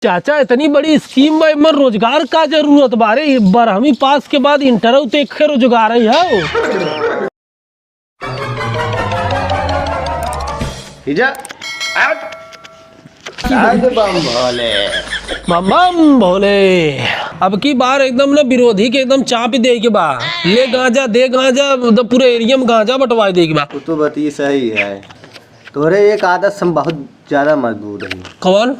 चाचा इतनी बड़ी स्कीम में रोजगार का जरूरत बारे 12वीं पास के बाद इंटर तो एक रोजगार ही है। बम भोले अब की बार एकदम ना विरोधी के एकदम चाप दे के बा ले गांजा दे गांजा पूरे एरिया में गांजा बंटवा दे के बा। तो बती सही है तोरे एक आदत से बहुत ज्यादा मजबूर है। कौन?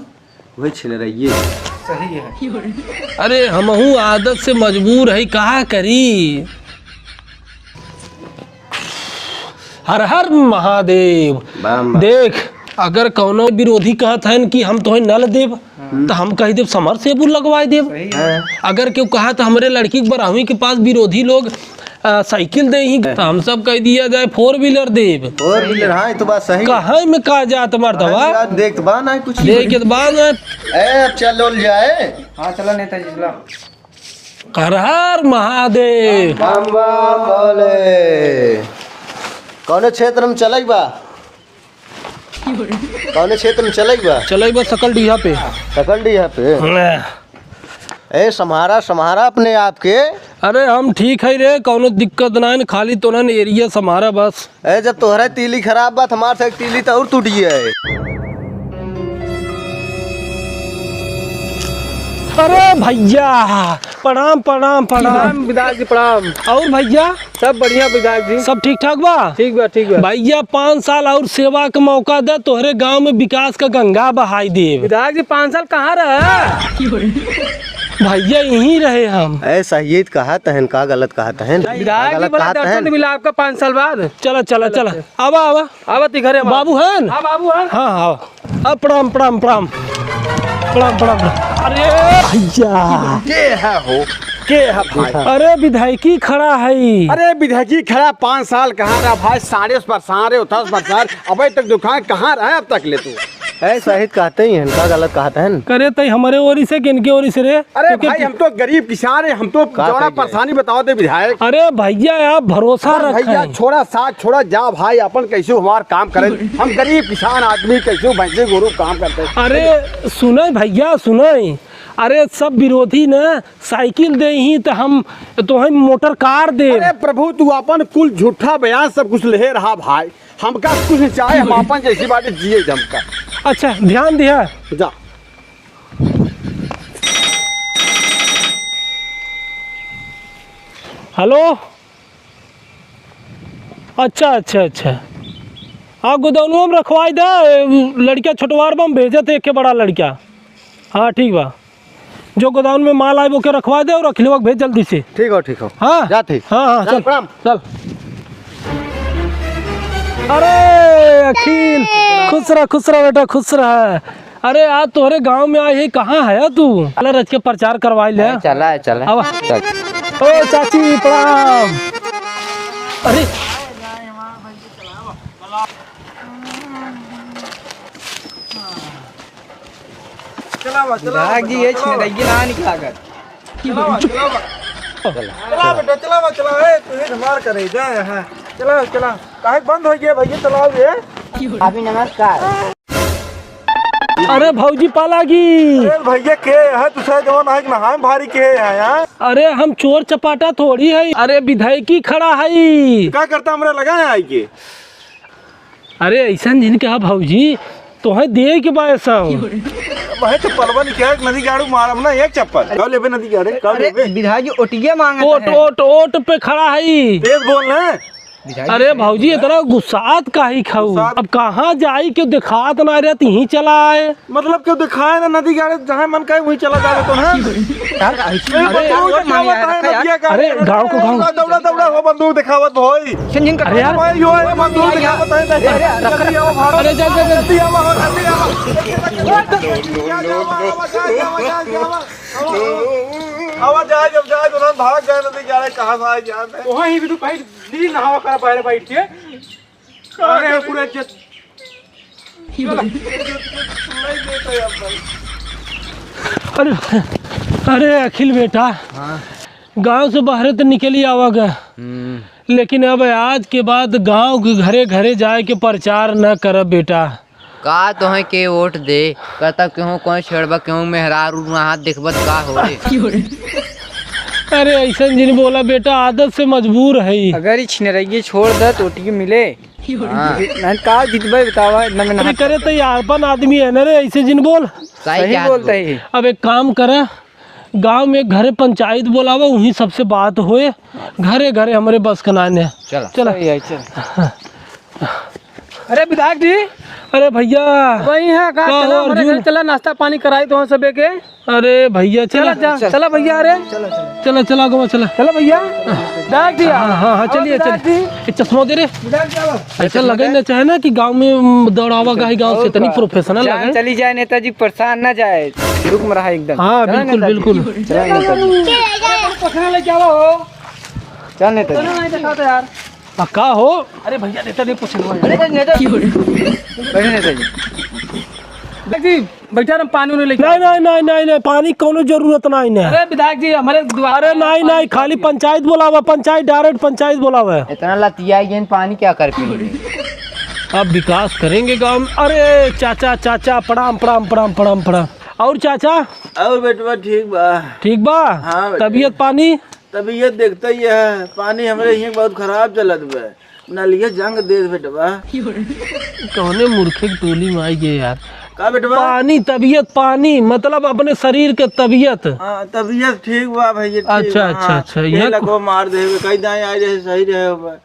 वही छिल रही है। सही है। अरे हमहू आदत से मजबूर है कहा करी। हर हर महादेव। देख अगर कौनो विरोधी कहत है कि हम तुम्हें नल देव तो हम कह देव समर से लगवाए देव। अगर क्यों कहा तो हमारे लड़की के 12वीं के पास विरोधी लोग साइकिल दे ही तो हम सब कह दिया जाए 4 व्हीलर देव। 4 व्हीलर हाँ तो बात सही। कहाँ में कहा जात मर्दवा देख तो बात नहीं कुछ देख के बाद अब चलो जाए। हाँ चलो नेताजी चलो। हर हर महादेव। बम बम भोले। कौन क्षेत्र में चले बा? कौन क्षेत्र में चले बा? चले बस सकल डीहा पे। सकल डीहा पे। ए सम्हारा सम्हारा अपने आप के। अरे हम ठीक है रे कौनो दिक्कत ना है खाली तो ना एरिया सम्हारा बस। ए जब तोहरा तीली खराब बात हमारे से तीली तो और टूट गया है। अरे भैया प्रणाम प्रणाम प्रणाम। विधायक जी प्रणाम। और भैया सब बढ़िया विधायक जी। सब ठीक ठाक बा? ठीक बा ठीक बा। भैया 5 साल और सेवा का मौका दे तोहरे गांव में विकास का गंगा बहाई दे। विधायक जी 5 साल कहाँ रहे? भैया यहीं रहे हम। ऐसा ये कहा तहन का गलत कहा तहन। विधायक जी बड़ा दर्शन मिला आपका 5 साल बाद। चला चला चला आवा आवा आवा ती घरे बाबू है। हाँ बाबू है। हाँ हाँ प्रणाम प्रणाम प्रणाम प्रणाम प्रणाम। अरे भैया के है हो के है भाई? अरे विधायकी खड़ा है। अरे विधायकी खड़ा 5 साल कहाँ रहा भाई? 10.5 अबे तक दुकान कहाँ रहा अब तक ले तू? ऐसा ही कहते ही का गलत कहते हैं। करे तो हमारे ओरी से किनके ओरी से रे? अरे भाई हम तो गरीब किसान है हम तो जरा परेशानी बताओ दे विधायक। अरे भैया आप भरोसा भैया रखें। छोड़ा साथ छोड़ा जा भाई अपन कैसे हमारा काम करे। हम गरीब किसान आदमी कैसे भैंसे गोरू काम करते। अरे सुने भैया सुने अरे सब विरोधी न साइकिल दे ही तो हम मोटर कार दे। अरे प्रभु तू अपन कुल झूठा बयान सब कुछ ले रहा भाई। हमका कुछ नहीं चाहे हम अपन जैसी बातें जिए जमका। अच्छा ध्यान दिया जा। हेलो अच्छा अच्छा अच्छा हाँ गोदाम में रखवाई दे। लड़का छोटवार में भेजे थे एक बड़ा लड़का। हाँ ठीक बा जो गोदाम में माल आए वो के रखवा दे और अखिलवा भेज जल्दी से। ठीक हो ठीक हो। हाँ जाते। हाँ हाँ चल प्रणाम। चल। अरे अखिल खुश रह बेटा खुश रह। अरे आज तोहरे गांव में आए है कहाँ है तू? अरे रच के प्रचार करवाई ले। चला चला। ओ चाची प्रणाम। अरे विधायक जी ये छिड़ैया ना निकला कर। चला बेटा चला ए तू हमार करे जाए। हां चला काहे बंद हो गया भैया चलाओ ये। अभी नमस्कार। अरे भौजी पालागी। अरे भैया के है तुझे जवन है कि नहाए भारी के है यार। अरे हम चोर चपाटा थोड़ी है। अरे विधायकी खड़ा है। क्या करता हमरा लगा है आई के? अरे ऐसा नहीं कहा भौजी तो है दे के बायसा भाई तो पलवन क्या नदी गाड़ू मारब ना एक चप्पल कब लेबे नदी गाड़े कब लेबे? विधायक जी ओटिया मांगा ओट पे खड़ा है। तेज बोल ना। अरे भौजी इतना गुस्सात का ही खाऊ अब कहाँ जाई क्यों दिखात ना रहती ही चला आए। मतलब क्यों दिखाए ना नदी गाड़े जहाँ मन का वहीं चला जावे तो है। अरे गाँव को गाँव दौड़ा हो बंदूक दिखावत होई। अरे यार भाई यो है बंदूक दिखावत है। अरे आवाज जाए जब जाए तो भाग गए नदी गाड़े कहाँ से आए जाते। वहीं भी तू कहीं नील नहावा कर पहले बैठ के। अरे पूरे अरे अरे अखिल बेटा गांव से बाहर तो निकली आवागा लेकिन अब आज के बाद गांव के घरे घरे जाए के प्रचार न करब बेटा। का तोहे के वोट दे कहता क्यों कोई छेड़बा क्यों मेहरार हाथ देखबत का हो रे। अरे ऐसा जिन बोला बेटा, आदत से मजबूर है। अगर छिनरैये छोड़ दे तो ओटी मिले। हाँ का जितबे बतावा इतना में अरे करे तो ये अपन आदमी है ना रे, ऐसे जिन बोल। सही बोलता है। अब एक काम करे, गांव में घरे पंचायत बोलावा, वहीं सबसे बात होए। घरे घरे हमारे बस का नान है। चला अरे विधायक जी, अरे भैया वही है का चला हमारे घर चला नाश्ता पानी कराई तो सबे के। अरे भैया चला चला भैया। अरे चला चला गवा चला चला भैया। विधायक जी हाँ चलिए चलिए। चश्मा दे रे, ऐसा लगे ना चाहे ना कि गांव में दौड़ावा गाई, गांव से इतनी प्रोफेशनल लगे। चली जाए नेताजी परेशान ना जाए, रुक में रहा एकदम। हाँ बिल्कुल बिल्कुल। चल नेताजी यार पक्का हो। अरे भैया नेता नहीं पूछना। बैठा ना पानी उन्हें लेके। नहीं पानी कोनो जरूरत नहीं है। अरे विधायक जी हमारे अरे नहीं खाली पंचायत बोलावा, पंचायत डायरेक्ट पंचायत बोलावा। इतना लतिया ये पानी क्या कर पी। अब विकास करेंगे गांव में। अरे चाचा प्रणाम प्रणाम प्रणाम प्रणाम प्रणाम। और चाचा और बेटवा ठीक बा हाँ तबीयत पानी तबीयत देखता ही है। पानी हमारे यहाँ बहुत खराब चलत बा, नलिया जंग दे बेटवा। कौने मूर्खे की टोली में आई गए यार। का बेटवा पानी तबीयत पानी मतलब अपने शरीर के तबीयत। हाँ तबीयत ठीक बा भैया। अच्छा ये लगो मार दे कहीं दाएं आ जाए सही रहे।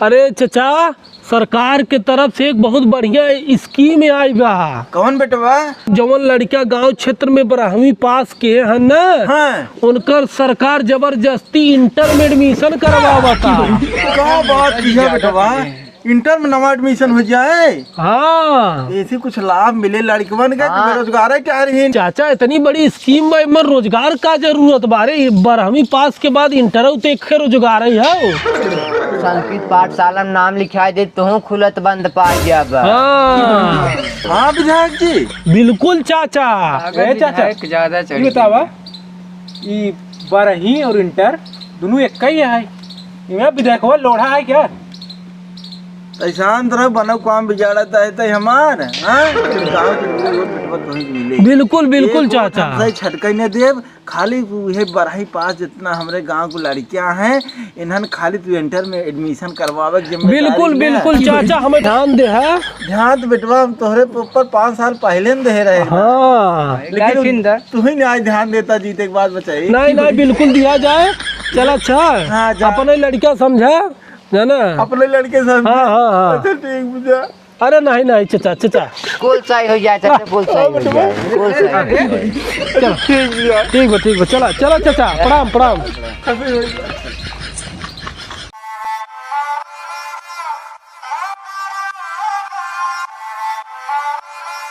अरे चाचा, सरकार के तरफ से एक बहुत बढ़िया स्कीम आई बा। कौन बेटवा? जवन लड़का गांव क्षेत्र में 12वीं पास के है ना, हाँ। उनकर सरकार जबरदस्ती इंटर में एडमिशन करवावता। क्या बात की है बेटवा? इंटर में नवा एडमिशन हो जाए? हाँ ऐसे कुछ लाभ मिले लड़कवन का। बेरोजगार क्या रही चाचा, इतनी बड़ी स्कीम में रोजगार का जरूरत बारे। 12वीं पास के बाद इंटर तो एक रोजगार ही है। संस्कृत पाठशाला में नाम लिखाई दे तो खुलत बंद पा जब। हाँ विधायक जी बिल्कुल चाचा। चाचा ज्यादा बतावा, ये 12वीं और इंटर दोनों एक ही है। इनमें विधायक लोढ़ा है क्या? शांत रहो, बनो काम बिगाड़ता है हमार। बिल्कुल बिल्कुल चाचा। छटकई ने देव खाली ये 12वीं पास जितना हमारे गांव को लड़कियां हैं, इन्हन खाली तू इंटर में एडमिशन करवावे। बिल्कुल बिल्कुल चाचा, हमें ध्यान दे है। ध्यान तो बेटवा हम तोहरे ऊपर 5 साल पहले न दे रहे। हाँ लेकिन तू ही नहीं ध्यान देता, जीते के बाद बचाई। नहीं बिल्कुल दिया जाए। चल अच्छा हाँ, अपने लड़का समझा जाना, अपने लड़के सब। हाँ अच्छा ठीक बुझा। अरे नहीं चाचा कुल सही हो जाए चाचा, कुल सही हो जाए, कुल सही। चलो ठीक बा चला चाचा। प्रणाम प्रणाम।